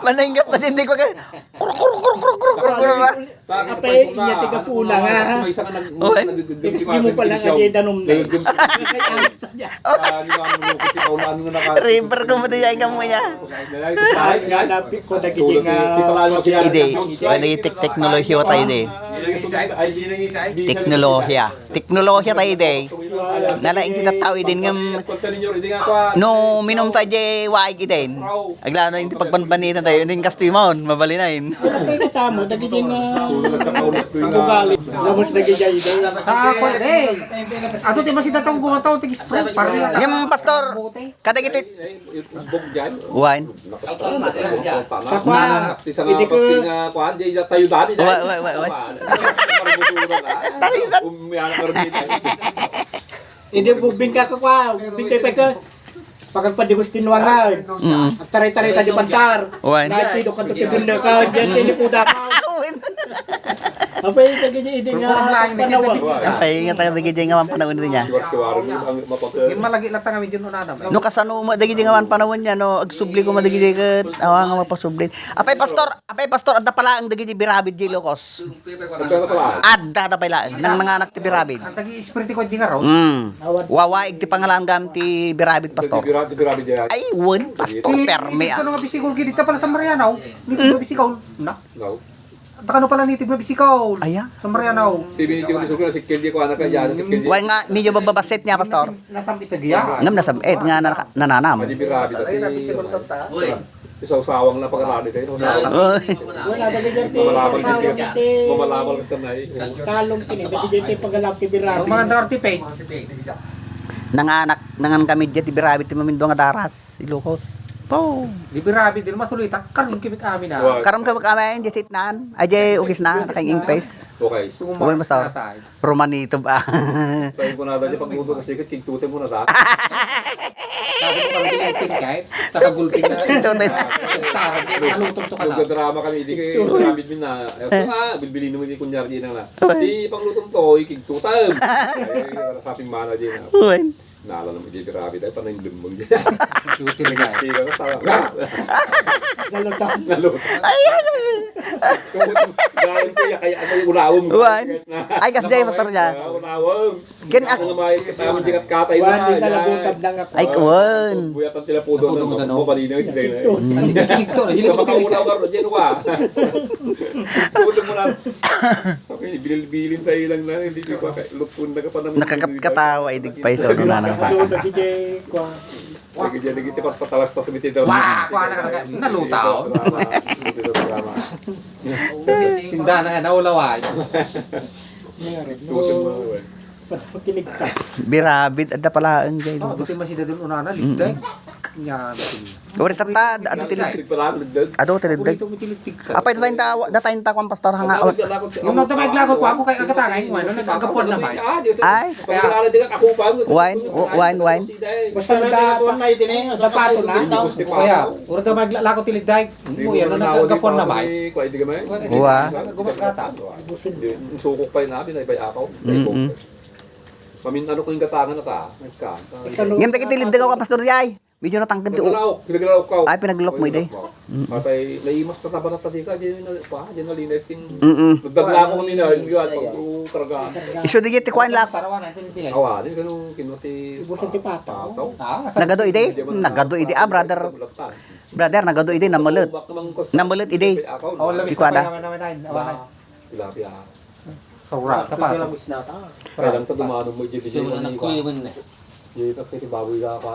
Mananggap na din ko kay Apay niya tiga pula nga. Hindi mo pala nga di danom na. river ko mo diyan ka mo niya. Dapat ko dagiti nga. Ide, wala teknolohiya tayo ide. Teknolohiya tayo ide. Nalaing kita tao din nga no minom tayo di waig ide. Aglano hindi pagbanbanitan tayo din kastoy mo mabali na in. Kay katamo dagiti nga ugali. Lamos dagiti ide. Ako eh. Ato ti masita tong gumantaw tigis pro parli. Ngem pastor kada gitu wine. Sa kwa hindi ko hindi bubing ka kwa. Bintay pa ka. Pagpagpadigos tinwangan. At taray-taray tayo pantar. Kahit pido ka ito tibunda ka. Diyan tinipuda ka. Apay ito ganyan hindi nga panawa. Apay nga tayo dagi nga man panahon niya. Yung malagi lang tanga medyo nunana. No kasano mo dagi nga man panahon niya no agsubli ko madagi ket awa nga mapasubli. Apay pastor adda pala ang dagi birabid di lokos. Adda pala nang nanganak ti birabid. Ang tagi espiritu ko di nga raw. Wawaig ti pangalan gam ti birabid pastor. Ay won pastor terme. Ano nga bisikol gid pala sa Marianaw. Dito bisikol na. Takano pala nitib na bisikol. Aya. Sa Marianaw. Way nga medyo bababaset niya pastor. Nasam ito diya. Ngam nasabet nga nananam. Isaw-sawang na pagkalali kayo. Wala ba ganyan ti Mamalamal ka sa nai. kalong kini. Dagiti ti pagalap ti birabi. Ang mga dirty page. Nangan kami diya ti birabid ti mamindo nga daras Ilocos. Po. Di birabi din masulita. Karon kimik amin na. Karam ka magkamayan di sitnan. Ajay ugis na nakaing ingpes. Okay. Uy pastor. Romanito ba? Sabi ko na dali pagluto kasi kigtute mo na ta. Sabi ko pala din kahit takagulping na. Nalutong to ka lang. Nagdrama kami di kay gamit min na. So nga bilbilin mo di kunyar di na. Di paglutong to kigtutam. Ay saping mana di na. Uy. Naalala mo di grabe dahil pa nang lumbong di. Duty talaga. Di ka tawa. Nalutang. Ay. Dahil kaya ano yung ulawong. Ay kasjay pastor niya. Ulawong. Ken Ang namayad ka tayo di kat katay na. Wan di nalagutab lang ako. ay kuwan. Buyatan sila po doon mo balinaw si Dela. Hilig to. Hilig Hindi to. ka ulaw ka diyan wa. Tulog mo na. Okay, bilin sa ilang na hindi ko pa lupon na ka pa naman. Nakakatawa idig pa iso na nang Doon baka. dagiti kwa. Lagi diyan lagi tipas patalas ta sa biti daw. Wah, kuha na ka nalutaw. Tinda na nga naulaway. Pagkilig ka. Birabid adda pala ang jay Ako lugos. ti masida dun una na ligday. Nya. Ori tata ado tilid. Ado tilid. Ito mitilig ka. Apay datayin ta kwan pastor hanga. Yung nota may glago ko ako kay agatangay ko ano nagagapon na ba. Ay. Wine. Basta na tingatuan na itini, gapato na. Kaya, urda maglako tiligday. Mo yan nagagapon na ba. Wa. Gumagata. Sukok pa yun natin ay bay akaw. Pamin ano ko yung gatangan na ta. Nagka. Ngem ta kitilid daw ka pastor jay. Medyo natangkad ti. Pinaglalawak ka. Ay pinaglok mo iday. Patay naimas na taba na tadi ka diyan na pa, diyan na linis king. Mm. Nagdagla ko kami na yun pag karga. Iso di ti kwan lap. Parawan na itini. Awa, din kanong kinuti. Ibusan ti papa. Nagado iday. Nagado iday brother. Brother nagado iday namulut. Namulut iday. Awal Di ko ada. Tilapia. Saura sa pa. Kailan ta dumano mo diyan diyan. Jadi tak baboy ka pa